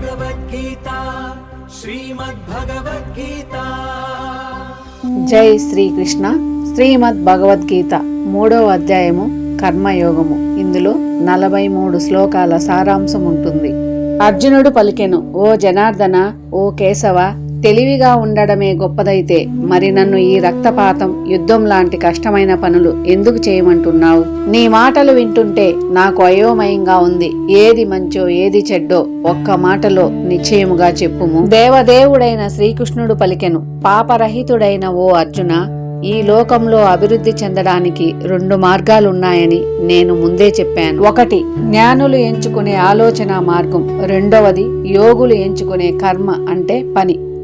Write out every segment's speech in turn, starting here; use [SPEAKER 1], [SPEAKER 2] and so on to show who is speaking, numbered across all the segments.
[SPEAKER 1] భగవద్గీత శ్రీమద్భగవద్గీత.
[SPEAKER 2] జై శ్రీకృష్ణ. శ్రీమద్ భగవద్గీత 3వ అధ్యాయము కర్మయోగము. ఇందులో 43 శ్లోకాల సారాంశం ఉంటుంది. అర్జునుడు పలికెను, ఓ జనార్దన, ఓ కేశవ, తెలివిగా ఉండడమే గొప్పదైతే మరి నన్ను ఈ రక్తపాతం, యుద్ధం లాంటి కష్టమైన పనులు ఎందుకు చేయమంటున్నావు? నీ మాటలు వింటుంటే నాకు అయోమయంగా ఉంది. ఏది మంచో ఏది చెడ్డో ఒక్క మాటలో నిశ్చయముగా చెప్పుము. దేవదేవుడైన శ్రీకృష్ణుడు పలికెను, పాపరహితుడైన ఓ అర్జున, ఈ లోకంలో అభివృద్ధి చెందడానికి 2 మార్గాలున్నాయని నేను ముందే చెప్పాను. 1 జ్ఞానులు ఎంచుకునే ఆలోచన మార్గం, 2వది యోగులు ఎంచుకునే కర్మ అంటే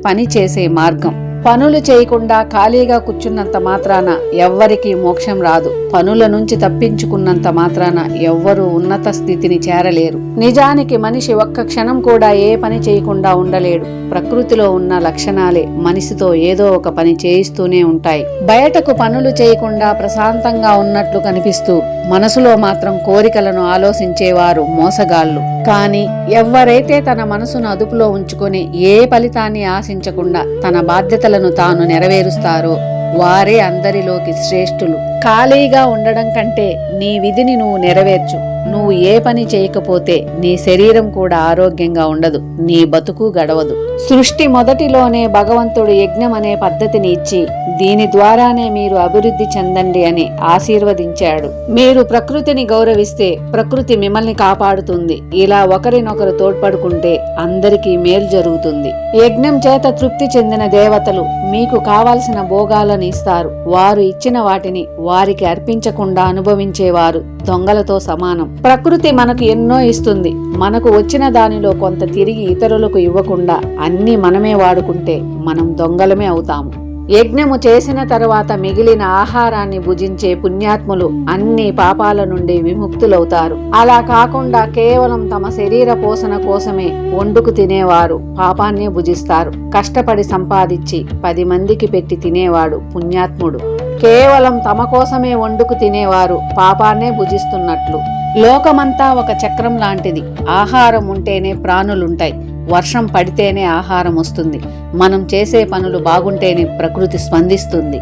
[SPEAKER 2] పని చేసే మార్గం. పనులు చేయకుండా ఖాళీగా కూర్చున్నంత మాత్రాన ఎవ్వరికీ మోక్షం రాదు. పనుల నుంచి తప్పించుకున్నంత మాత్రాన ఎవ్వరూ ఉన్నత స్థితిని చేరలేరు. నిజానికి మనిషి ఒక్క క్షణం కూడా ఏ పని చేయకుండా ఉండలేడు. ప్రకృతిలో ఉన్న లక్షణాలే మనిషితో ఏదో ఒక పని చేయిస్తూనే ఉంటాయి. బయటకు పనులు చేయకుండా ప్రశాంతంగా ఉన్నట్లు కనిపిస్తూ మనసులో మాత్రం కోరికలను ఆలోచించేవారు మోసగాళ్లు. కానీ ఎవరైతే తన మనసును అదుపులో ఉంచుకొని ఏ ఫలితాన్ని ఆశించకుండా తన బాధ్యతలను తాను నెరవేరుస్తారో వారే అందరిలోకి శ్రేష్ఠులు. ఖాళీగా ఉండడం కంటే నీ విధిని నువ్వు నెరవేర్చు. నువ్వు ఏ పని చేయకపోతే నీ శరీరం కూడా ఆరోగ్యంగా ఉండదు, నీ బతుకు గడవదు. సృష్టి మొదటిలోనే భగవంతుడు యజ్ఞం అనే పద్ధతిని ఇచ్చి దీని ద్వారానే మీరు అభివృద్ధి చెందండి అని ఆశీర్వదించాడు. మీరు ప్రకృతిని గౌరవిస్తే ప్రకృతి మిమ్మల్ని కాపాడుతుంది. ఇలా ఒకరినొకరు తోడ్పడుకుంటే అందరికీ మేలు జరుగుతుంది. యజ్ఞం చేత తృప్తి చెందిన దేవతలు మీకు కావాల్సిన భోగాలను ఇస్తారు. వారు ఇచ్చిన వాటిని వారికి అర్పించకుండా అనుభవించేవారు దొంగలతో సమానం. ప్రకృతి మనకు ఎన్నో ఇస్తుంది. మనకు వచ్చిన దానిలో కొంత తిరిగి ఇతరులకు ఇవ్వకుండా అన్నీ మనమే వాడుకుంటే మనం దొంగలమే అవుతాము. యజ్ఞము చేసిన తరువాత మిగిలిన ఆహారాన్ని భుజించే పుణ్యాత్ములు అన్ని పాపాల నుండి విముక్తులవుతారు. అలా కాకుండా కేవలం తమ శరీర పోషణ కోసమే వండుకు తినేవారు పాపాన్నే భుజిస్తారు. కష్టపడి సంపాదించి 10 మందికి పెట్టి తినేవాడు పుణ్యాత్ముడు. కేవలం తమ కోసమే వండుకు తినేవారు పాపాన్నే భుజిస్తున్నట్లు. లోకమంతా ఒక చక్రం లాంటిది. ఆహారం ఉంటేనే ప్రాణులుంటాయి. వర్షం పడితేనే ఆహారం వస్తుంది. మనం చేసే పనులు బాగుంటేనే ప్రకృతి స్పందిస్తుంది.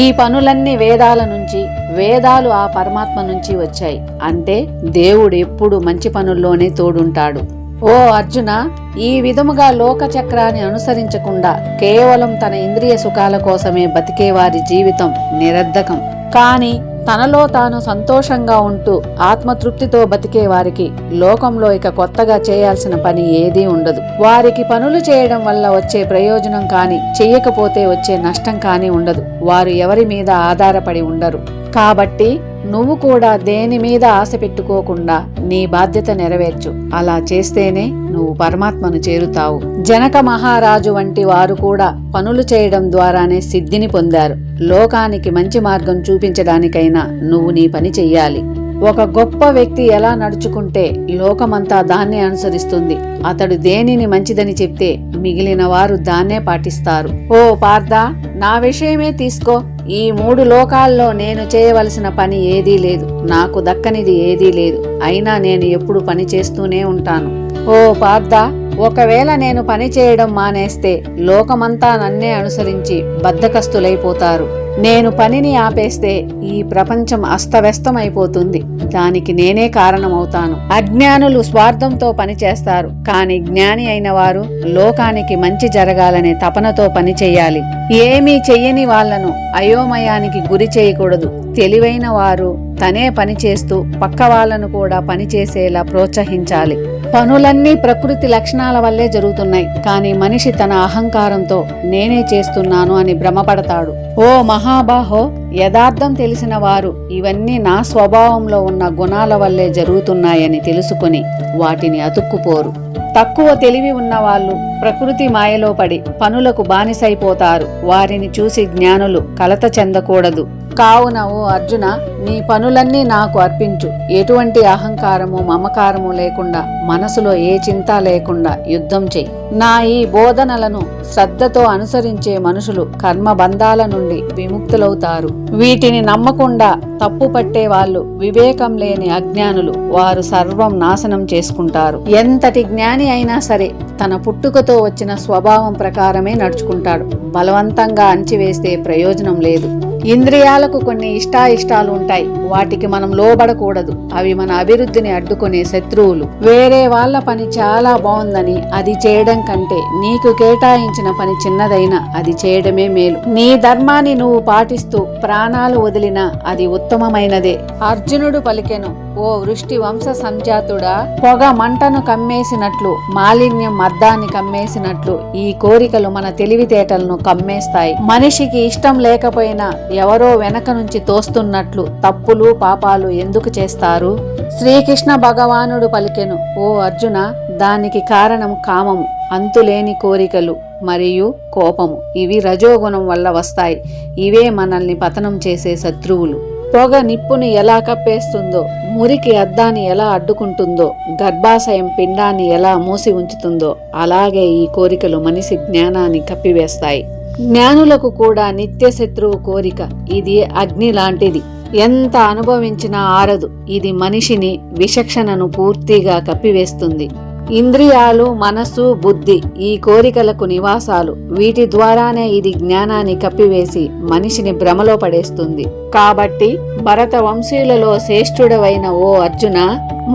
[SPEAKER 2] ఈ పనులన్నీ వేదాల నుంచి, వేదాలు ఆ పరమాత్మ నుంచి వచ్చాయి. అంటే దేవుడు ఎప్పుడు మంచి పనుల్లోనే తోడుంటాడు. ఓ అర్జున, ఈ విధముగా లోక చక్రాన్ని అనుసరించకుండా కేవలం తన ఇంద్రియ సుఖాల కోసమే బతికేవారి జీవితం నిరర్ధకం. కానీ తనలో తాను సంతోషంగా ఉంటూ ఆత్మతృప్తితో బతికే వారికి లోకంలో ఇక కొత్తగా చేయాల్సిన పని ఏదీ ఉండదు. వారికి పనులు చేయడం వల్ల వచ్చే ప్రయోజనం కానీ, చెయ్యకపోతే వచ్చే నష్టం కానీ ఉండదు. వారు ఎవరి మీద ఆధారపడి ఉండరు. కాబట్టి నువ్వు కూడా దేని మీద ఆశ పెట్టుకోకుండా నీ బాధ్యత నెరవేర్చు. అలా చేస్తేనే నువ్వు పరమాత్మను చేరుతావు. జనక మహారాజు వంటి వారు కూడా పనులు చేయడం ద్వారానే సిద్ధిని పొందారు. లోకానికి మంచి మార్గం చూపించడానికైనా నువ్వు నీ పని చెయ్యాలి. ఒక గొప్ప వ్యక్తి ఎలా నడుచుకుంటే లోకమంతా దాన్నే అనుసరిస్తుంది. అతడు దేనిని మంచిదని చెప్తే మిగిలిన వారు దాన్నే పాటిస్తారు. ఓ పార్థ, నా విషయమే తీసుకో. ఈ 3 లోకాల్లో నేను చేయవలసిన పని ఏదీ లేదు. నాకు దక్కనిది ఏదీ లేదు. అయినా నేను ఎప్పుడు పని చేస్తూనే ఉంటాను. ఓ పార్థ, ఒకవేళ నేను పని చేయడం మానేస్తే లోకమంతా నన్నే అనుసరించి బద్ధకస్తులైపోతారు. నేను పనిని ఆపేస్తే ఈ ప్రపంచం అస్తవ్యస్తమైపోతుంది. దానికి నేనే కారణమవుతాను. అజ్ఞానులు స్వార్థంతో పని చేస్తారు. కానీ జ్ఞాని అయిన వారు లోకానికి మంచి జరగాలనే తపనతో పని చేయాలి. ఏమీ చెయ్యని వాళ్లను అయోమయానికి గురి చేయకూడదు. తెలివైన వారు తనే పని చేస్తూ పక్క వాళ్లను కూడా పని చేసేలా ప్రోత్సహించాలి. పనులన్నీ ప్రకృతి లక్షణాల వల్లే జరుగుతున్నాయి. కానీ మనిషి తన అహంకారంతో నేనే చేస్తున్నాను అని భ్రమపడతాడు. ఓ మహాబాహో, యథార్థం తెలిసిన వారు ఇవన్నీ నా స్వభావంలో ఉన్న గుణాల వల్లే జరుగుతున్నాయని తెలుసుకుని వాటిని అతుక్కుపోరు. తక్కువ తెలివి ఉన్నవాళ్లు ప్రకృతి మాయలో పడి పనులకు బానిసైపోతారు. వారిని చూసి జ్ఞానులు కలత చెందకూడదు. కావున ఓ అర్జున, నీ పనులన్నీ నాకు అర్పించు. ఎటువంటి అహంకారము మమకారము లేకుండా, మనసులో ఏ చింత లేకుండా యుద్ధం చెయ్యి. నా ఈ బోధనలను శ్రద్ధతో అనుసరించే మనుషులు కర్మబంధాల నుండి విముక్తులవుతారు. వీటిని నమ్మకుండా తప్పు పట్టే వాళ్ళు వివేకం లేని అజ్ఞానులు. వారు సర్వం నాశనం చేసుకుంటారు. ఎంతటి జ్ఞాని అయినా సరే తన పుట్టుకతో వచ్చిన స్వభావం ప్రకారమే నడుచుకుంటాడు. బలవంతంగా అణచివేస్తే ప్రయోజనం లేదు. ఇంద్రియాలకు కొన్ని ఇష్టాయిష్టాలు ఉంటాయి. వాటికి మనం లోబడకూడదు. అవి మన అభివృద్ధిని అడ్డుకునే శత్రువులు. వేరే వాళ్ళ పని చాలా బాగుందని అది చేయడం కంటే నీకు కేటాయించిన పని చిన్నదైనా అది చేయడమే మేలు. నీ ధర్మాన్ని నువ్వు పాటిస్తూ ప్రాణాలు వదిలినా అది ఉత్తమమైనదే. అర్జునుడు పలికెను, ఓ వృష్టి వంశ సంజాతుడా, పొగ మంటను కమ్మేసినట్లు, మాలిన్యం అద్దాన్ని కమ్మేసినట్లు ఈ కోరికలు మన తెలివితేటలను కమ్మేస్తాయి. మనిషికి ఇష్టం లేకపోయినా ఎవరో వెనక నుంచి తోస్తున్నట్లు తప్పులు పాపాలు ఎందుకు చేస్తారు? శ్రీకృష్ణ భగవానుడు పలికెను, ఓ అర్జున, దానికి కారణం కామము, అంతులేని కోరికలు మరియు కోపము. ఇవి రజోగుణం వల్ల వస్తాయి. ఇవే మనల్ని పతనం చేసే శత్రువులు. పొగ నిప్పుని ఎలా కప్పేస్తుందో, మురికి అద్దాన్ని ఎలా అడ్డుకుంటుందో, గర్భాశయం పిండాన్ని ఎలా మూసి ఉంచుతుందో, అలాగే ఈ కోరికలు మనిషి జ్ఞానాన్ని కప్పివేస్తాయి. జ్ఞానులకు కూడా నిత్య శత్రువు కోరిక. ఇది అగ్ని లాంటిది. ఎంత అనుభవించినా ఆరదు. ఇది మనిషిని విచక్షణను పూర్తిగా కప్పివేస్తుంది. ఇంద్రియాలు, మనసు, బుద్ధి ఈ కోరికలకు నివాసాలు. వీటి ద్వారానే ఇది జ్ఞానాన్ని కప్పివేసి మనిషిని భ్రమలో పడేస్తుంది. కాబట్టి భరత వంశీయులలో శ్రేష్ఠుడవైన ఓ అర్జున,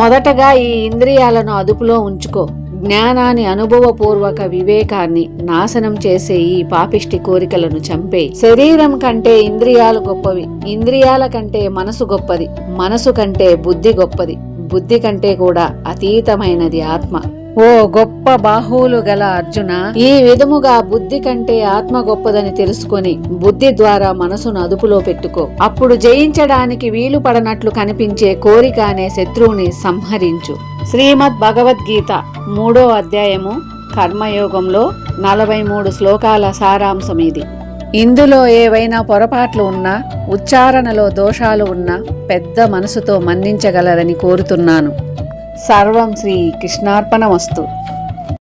[SPEAKER 2] మొదటగా ఈ ఇంద్రియాలను అదుపులో ఉంచుకో. జ్ఞానాన్ని, అనుభవపూర్వక వివేకాన్ని నాశనం చేసే ఈ పాపిష్టి కోరికలను చంపే. శరీరం కంటే ఇంద్రియాలు గొప్పవి. ఇంద్రియాల కంటే మనసు గొప్పది. మనసు కంటే బుద్ధి గొప్పది. బుద్ధి కంటే కూడా అతీతమైనది ఆత్మ. ఓ గొప్ప బాహువులు గల అర్జున, ఈ విధముగా బుద్ధి కంటే ఆత్మ గొప్పదని తెలుసుకొని బుద్ధి ద్వారా మనసును అదుపులో పెట్టుకో. అప్పుడు జయించడానికి వీలు పడనట్లు కనిపించే కోరిక అనే శత్రువుని సంహరించు. శ్రీమద్ భగవద్గీత 3వ అధ్యాయము కర్మయోగంలో 43 శ్లోకాల సారాంశం ఇది. ఇందులో ఏవైనా పొరపాట్లు ఉన్నా, ఉచ్చారణలో దోషాలు ఉన్నా పెద్ద మనసుతో మన్నించగలరని కోరుతున్నాను. సర్వం శ్రీ కృష్ణార్పణమస్తు.